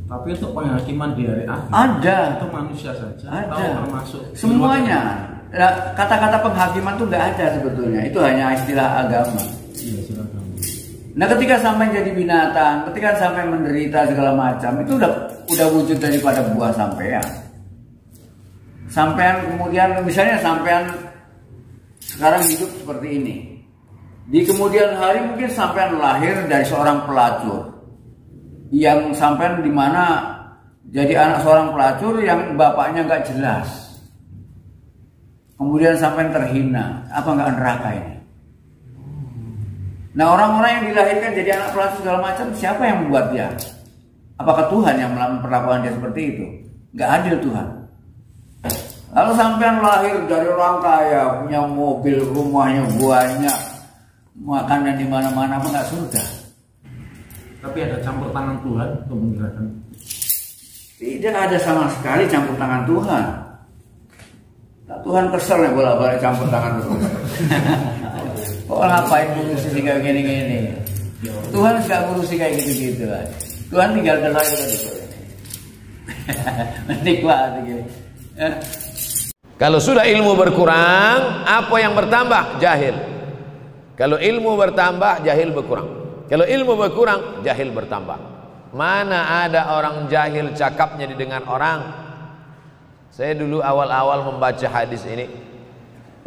Tapi untuk penghakiman di hari akhir ada, itu manusia saja ada, atau termasuk semuanya. Kata-kata penghakiman itu nggak ada sebetulnya, itu hanya istilah agama. Iya, silakan. Nah, ketika sampai jadi binatang, ketika sampai menderita segala macam, itu udah wujud daripada buah sampean. Sampean kemudian misalnya sampean sekarang hidup seperti ini. Di kemudian hari mungkin sampean lahir dari seorang pelacur. Yang sampean di mana jadi anak seorang pelacur yang bapaknya nggak jelas. Kemudian sampean terhina, apa nggak neraka ini? Nah, orang-orang yang dilahirkan jadi anak pelacur segala macam, siapa yang membuat dia? Apakah Tuhan yang memperlakukan dia seperti itu? Nggak adil Tuhan. Lalu sampean lahir dari orang kaya, punya mobil, rumahnya banyak, makanan di mana-mana, apa nggak surga? Tapi ada campur tangan Tuhan untuk menggerakkan. Tidak ada sama sekali campur tangan Tuhan. Nah, Tuhan kesel ya bolak-balik campur tangan Tuhan. Kok ngapain ngurusi kayak gini-gini? Tuhan nggak ngurusi kayak gitu-gitu lah. Tuhan tinggal dengar itu. Menikmati gitu. Kalau sudah ilmu berkurang, apa yang bertambah? Jahil. Kalau ilmu bertambah, jahil berkurang. Kalau ilmu berkurang, jahil bertambah. Mana ada orang jahil cakapnya didengar orang? Saya dulu awal-awal membaca hadis ini,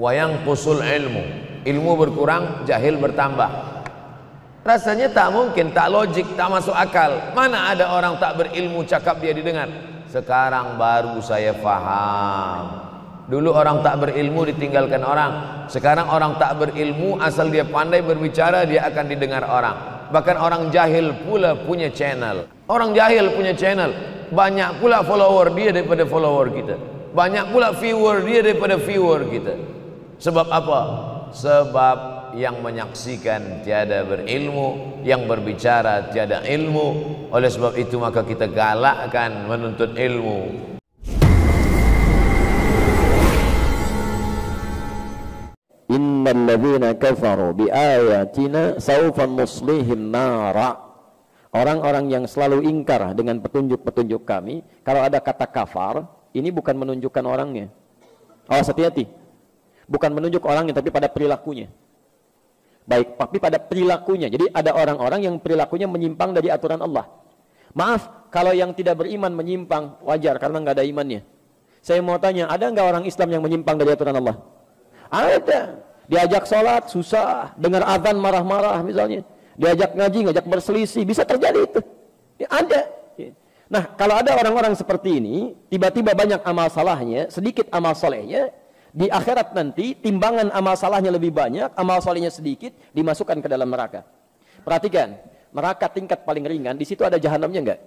wayang kusul ilmu berkurang, jahil bertambah. Rasanya tak mungkin, tak logik, tak masuk akal. Mana ada orang tak berilmu cakap dia didengar? Sekarang baru saya paham. Dulu orang tak berilmu ditinggalkan orang. Sekarang orang tak berilmu asal dia pandai berbicara, dia akan didengar orang. Bahkan orang jahil pula punya channel. Orang jahil punya channel. Banyak pula follower dia daripada follower kita. Banyak pula viewer dia daripada viewer kita. Sebab apa? Sebab yang menyaksikan tiada berilmu, yang berbicara tiada ilmu. Oleh sebab itu maka kita galakkan menuntut ilmu. Innal ladzina kafaru bi ayatina sawfa nuslihim nara. Orang-orang yang selalu ingkar dengan petunjuk-petunjuk kami, kalau ada kata kafar, ini bukan menunjukkan orangnya. Awas, hati-hati. Bukan menunjuk orangnya, tapi pada perilakunya. Baik, tapi pada perilakunya. Jadi ada orang-orang yang perilakunya menyimpang dari aturan Allah. Maaf, kalau yang tidak beriman menyimpang, wajar karena nggak ada imannya. Saya mau tanya, ada nggak orang Islam yang menyimpang dari aturan Allah? Ada. Diajak sholat susah, dengar azan marah-marah misalnya. Diajak ngaji, ngajak berselisih, bisa terjadi itu. Ya, ada. Nah, kalau ada orang-orang seperti ini, tiba-tiba banyak amal salahnya, sedikit amal solehnya, di akhirat nanti timbangan amal salahnya lebih banyak, amal solehnya sedikit, dimasukkan ke dalam neraka. Perhatikan, neraka tingkat paling ringan, di situ ada jahanamnya enggak?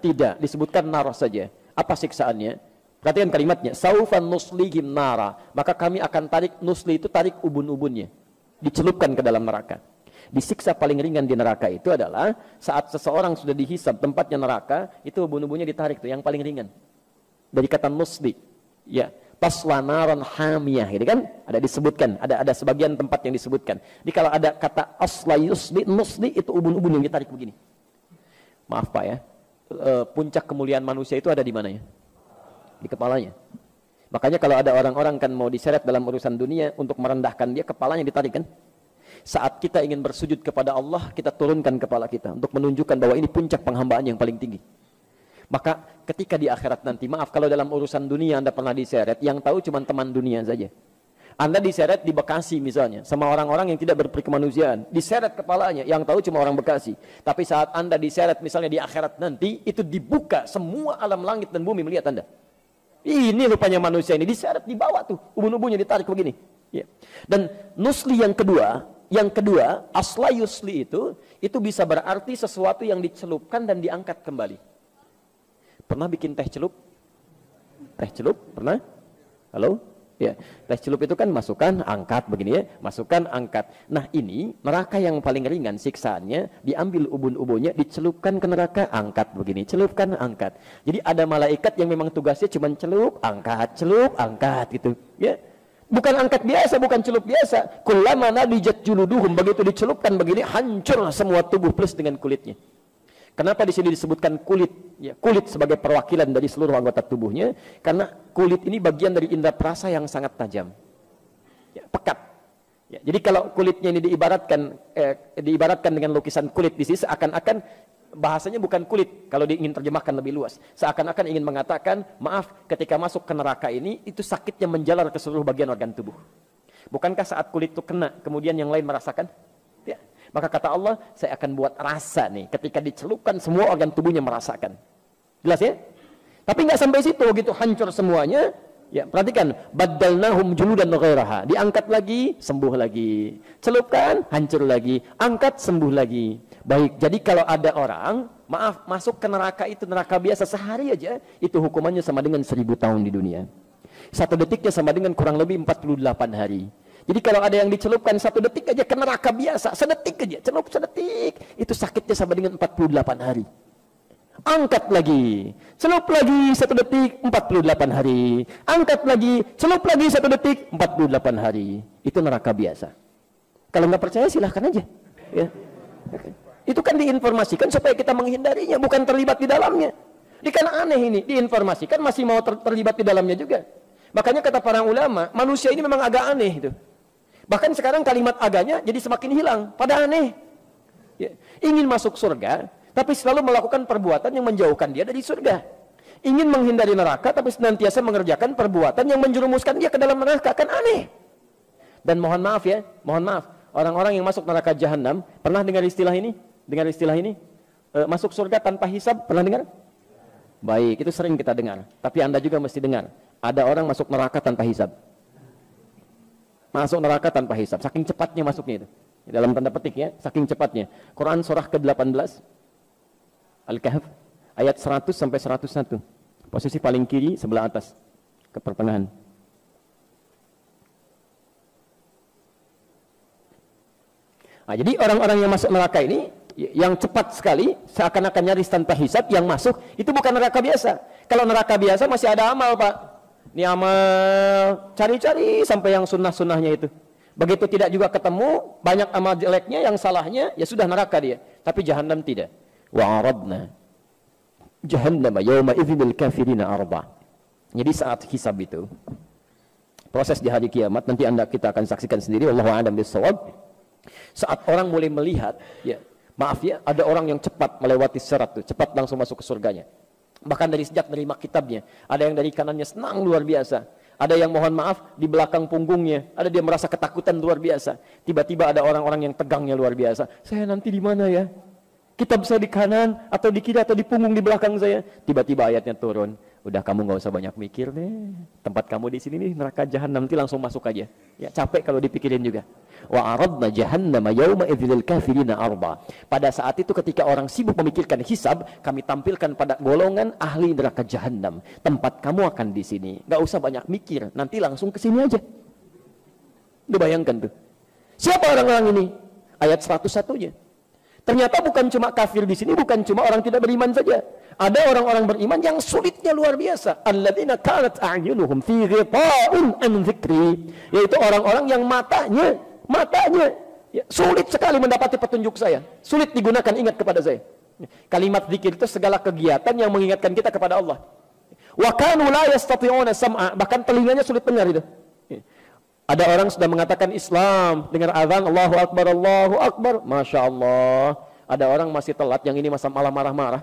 Tidak, disebutkan nar saja. Apa siksaannya? Perhatikan kalimatnya, saufan nuslihim nara, maka kami akan tarik, nusli itu tarik ubun-ubunnya, dicelupkan ke dalam neraka. Disiksa paling ringan di neraka itu adalah saat seseorang sudah dihisab tempatnya neraka, itu ubun-ubunnya ditarik tuh yang paling ringan. Dari kata nusli, ya, tasla naran hamiyah, gitu kan? Ada disebutkan, ada sebagian tempat yang disebutkan. Jadi kalau ada kata asla yusli, nusli itu ubun-ubun yang ditarik begini. Maaf Pak ya, puncak kemuliaan manusia itu ada di mana ya? Di kepalanya. Makanya kalau ada orang-orang kan mau diseret dalam urusan dunia untuk merendahkan dia, kepalanya ditarik kan? Saat kita ingin bersujud kepada Allah, kita turunkan kepala kita untuk menunjukkan bahwa ini puncak penghambaan yang paling tinggi. Maka ketika di akhirat nanti, maaf kalau dalam urusan dunia Anda pernah diseret, yang tahu cuma teman dunia saja. Anda diseret di Bekasi misalnya, sama orang-orang yang tidak berperikemanusiaan, diseret kepalanya, yang tahu cuma orang Bekasi. Tapi saat Anda diseret misalnya di akhirat nanti, itu dibuka, semua alam langit dan bumi melihat Anda. Ini rupanya manusia ini, diseret di bawah tuh, ubun-ubunnya ditarik begini. Ya. Dan nusli yang kedua, asla yusli itu bisa berarti sesuatu yang dicelupkan dan diangkat kembali. Pernah bikin teh celup? Teh celup? Pernah? Halo? Ya, teh celup itu kan masukkan, angkat begini ya, masukkan, angkat. Nah ini neraka yang paling ringan siksaannya, diambil ubun-ubunnya, dicelupkan ke neraka, angkat begini, celupkan, angkat. Jadi ada malaikat yang memang tugasnya cuma celup, angkat gitu. Ya. Bukan angkat biasa, bukan celup biasa. Kullama nadijat juluduhum, begitu dicelupkan begini, hancur semua tubuh plus dengan kulitnya. Kenapa di sini disebutkan kulit? Ya, kulit sebagai perwakilan dari seluruh anggota tubuhnya, karena kulit ini bagian dari indera perasa yang sangat tajam, ya, pekat. Ya, jadi kalau kulitnya ini diibaratkan dengan lukisan kulit di sini, seakan-akan bahasanya bukan kulit kalau ingin terjemahkan lebih luas. Seakan-akan ingin mengatakan, maaf, ketika masuk ke neraka ini, itu sakitnya menjalar ke seluruh bagian organ tubuh. Bukankah saat kulit itu kena, kemudian yang lain merasakan? Ya. Maka kata Allah, saya akan buat rasa nih, ketika dicelupkan semua organ tubuhnya merasakan. Jelas ya? Tapi nggak sampai situ, begitu hancur semuanya. Ya, perhatikan, baddalnahum juludan ghairaha. Diangkat lagi, sembuh lagi. Celupkan, hancur lagi. Angkat, sembuh lagi. Baik, jadi kalau ada orang, maaf, masuk ke neraka itu, neraka biasa sehari aja, itu hukumannya sama dengan 1000 tahun di dunia. 1 detiknya sama dengan kurang lebih 48 hari. Jadi kalau ada yang dicelupkan 1 detik aja ke neraka biasa, sedetik aja, celup sedetik, itu sakitnya sama dengan 48 hari. Angkat lagi, celup lagi 1 detik, 48 hari. Angkat lagi, celup lagi 1 detik, 48 hari. Itu neraka biasa. Kalau nggak percaya silahkan aja. Ya. Itu kan diinformasikan supaya kita menghindarinya, bukan terlibat di dalamnya. Ini kan aneh ini, diinformasikan masih mau terlibat di dalamnya juga. Makanya kata para ulama, manusia ini memang agak aneh itu. Bahkan sekarang kalimat aganya jadi semakin hilang, pada aneh. Ya. Ingin masuk surga, tapi selalu melakukan perbuatan yang menjauhkan dia dari surga. Ingin menghindari neraka, tapi senantiasa mengerjakan perbuatan yang menjerumuskan dia ke dalam neraka. Kan aneh. Dan mohon maaf ya, mohon maaf. Orang-orang yang masuk neraka jahanam, pernah dengar istilah ini? Dengar istilah ini? Masuk surga tanpa hisab, pernah dengar? Baik, itu sering kita dengar. Tapi Anda juga mesti dengar. Ada orang masuk neraka tanpa hisab. Masuk neraka tanpa hisab. Saking cepatnya masuknya itu. Dalam tanda petik ya, saking cepatnya. Quran surah ke-18. Al-Kahf ayat 100 sampai 101. Posisi paling kiri sebelah atas ke pertengahan. Nah, jadi orang-orang yang masuk neraka ini yang cepat sekali seakan-akan nyaris tanpa hisab, yang masuk itu bukan neraka biasa. Kalau neraka biasa masih ada amal, Pak. Ini amal cari-cari sampai yang sunnah-sunnahnya itu. Begitu tidak juga ketemu, banyak amal jeleknya, yang salahnya, ya sudah neraka dia. Tapi jahanam tidak. Wa aradna jahannam yawma idzil kafirina arba. Jadi saat hisab itu, proses di hari kiamat, nanti kita akan saksikan sendiri, wallahu a'lam bissawab. Saat orang mulai melihat, ya, maaf ya, ada orang yang cepat melewati sirat itu, cepat langsung masuk ke surganya. Bahkan dari sejak menerima kitabnya, ada yang dari kanannya senang luar biasa. Ada yang mohon maaf di belakang punggungnya, ada dia merasa ketakutan luar biasa. Tiba-tiba ada orang-orang yang tegangnya luar biasa. Saya nanti di mana ya? Kitab saya di kanan atau di kiri atau di punggung di belakang saya. Tiba-tiba ayatnya turun. Udah, kamu nggak usah banyak mikir deh. Tempat kamu di sini nih neraka jahanam, nanti langsung masuk aja. Ya capek kalau dipikirin juga. Wa aradna jahannama yauma idzil kafirina arba. Pada saat itu ketika orang sibuk memikirkan hisab, kami tampilkan pada golongan ahli neraka jahanam. Tempat kamu akan di sini. Nggak usah banyak mikir, nanti langsung ke sini aja. Udah bayangkan tuh. Siapa orang-orang ini? Ayat 101-nya. Ternyata bukan cuma kafir di sini, bukan cuma orang tidak beriman saja. Ada orang-orang beriman yang sulitnya luar biasa. Alladzina kanat a'yunuhum fi ghita'un an dzikri, yaitu orang-orang yang matanya ya, sulit sekali mendapati petunjuk saya. Sulit digunakan ingat kepada saya. Kalimat zikir itu segala kegiatan yang mengingatkan kita kepada Allah. Wa kanu la yastati'una sam'a, bahkan telinganya sulit dengar itu. Ada orang sudah mengatakan Islam, dengar azan Allahu Akbar, Masya Allah. Ada orang masih telat, yang ini masa malah marah-marah.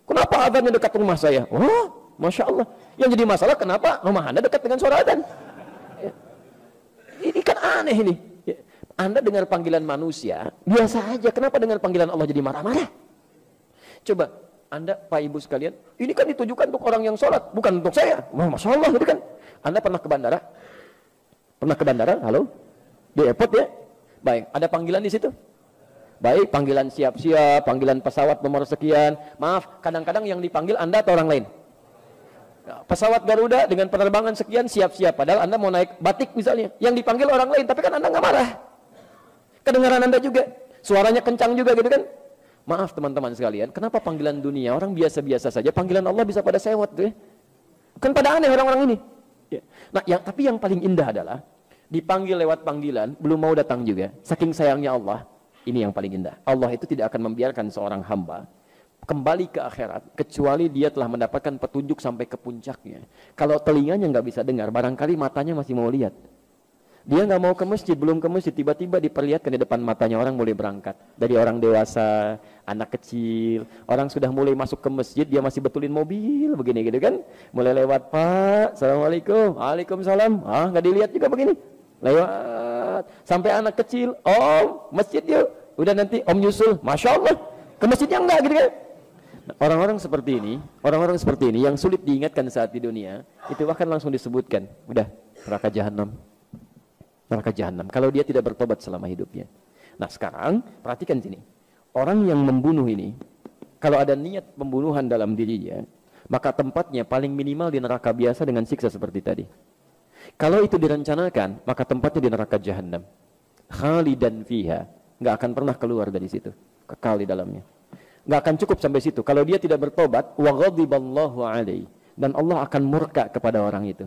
Kenapa azannya dekat rumah saya? Oh, Masya Allah. Yang jadi masalah kenapa rumah Anda dekat dengan suara azan? Ya. Ini kan aneh ini. Ya. Anda dengar panggilan manusia, biasa aja. Kenapa dengar panggilan Allah jadi marah-marah? Coba, Anda Pak Ibu sekalian, ini kan ditujukan untuk orang yang sholat, bukan untuk saya. Wah, Masya Allah, itu kan. Anda pernah ke bandara? Pernah ke bandara? Halo? Di airport ya? Baik, ada panggilan di situ? Baik, panggilan siap-siap, panggilan pesawat nomor sekian. Maaf, kadang-kadang yang dipanggil Anda atau orang lain? Pesawat Garuda dengan penerbangan sekian siap-siap. Padahal Anda mau naik batik misalnya. Yang dipanggil orang lain, tapi kan Anda nggak marah. Kedengaran Anda juga. Suaranya kencang juga gitu kan? Maaf teman-teman sekalian, kenapa panggilan dunia orang biasa-biasa saja, panggilan Allah bisa pada sewot tuh ya? Kan pada aneh orang-orang ini. Ya. Nah, tapi yang paling indah adalah dipanggil lewat panggilan, belum mau datang juga. Saking sayangnya Allah, ini yang paling indah. Allah itu tidak akan membiarkan seorang hamba kembali ke akhirat kecuali dia telah mendapatkan petunjuk sampai ke puncaknya. Kalau telinganya nggak bisa dengar, barangkali matanya masih mau lihat. Dia nggak mau ke masjid, belum ke masjid, tiba-tiba diperlihatkan di depan matanya orang mulai berangkat. Dari orang dewasa, anak kecil, orang sudah mulai masuk ke masjid, dia masih betulin mobil, begini gitu kan. Mulai lewat, Pak, Assalamualaikum, Waalaikumsalam, nggak dilihat juga begini. Lewat, sampai anak kecil, Om, masjid yuk. Udah nanti Om nyusul, Masya Allah, ke masjidnya enggak gitu kan. Orang-orang seperti ini yang sulit diingatkan saat di dunia, itu bahkan langsung disebutkan, udah, neraka jahanam. Neraka jahanam kalau dia tidak bertobat selama hidupnya. Nah sekarang perhatikan sini, orang yang membunuh ini kalau ada niat pembunuhan dalam dirinya, maka tempatnya paling minimal di neraka biasa dengan siksa seperti tadi. Kalau itu direncanakan, maka tempatnya di neraka jahanam, khalidan fiha, nggak akan pernah keluar dari situ, kekal di dalamnya. Nggak akan cukup sampai situ. Kalau dia tidak bertobat, wa ghadiballahu alaihi, dan Allah akan murka kepada orang itu.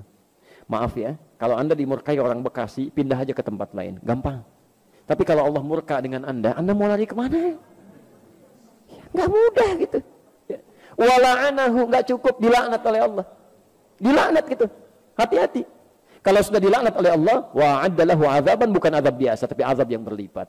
Maaf ya, kalau Anda dimurkai orang Bekasi, pindah aja ke tempat lain, gampang. Tapi kalau Allah murka dengan Anda mau lari kemana? Ya, nggak mudah gitu. Ya. Wala'anahu, nggak cukup dilaknat oleh Allah. Dilaknat gitu, hati-hati. Kalau sudah dilaknat oleh Allah, wa'adda lahu azaban, bukan azab biasa, tapi azab yang berlipat.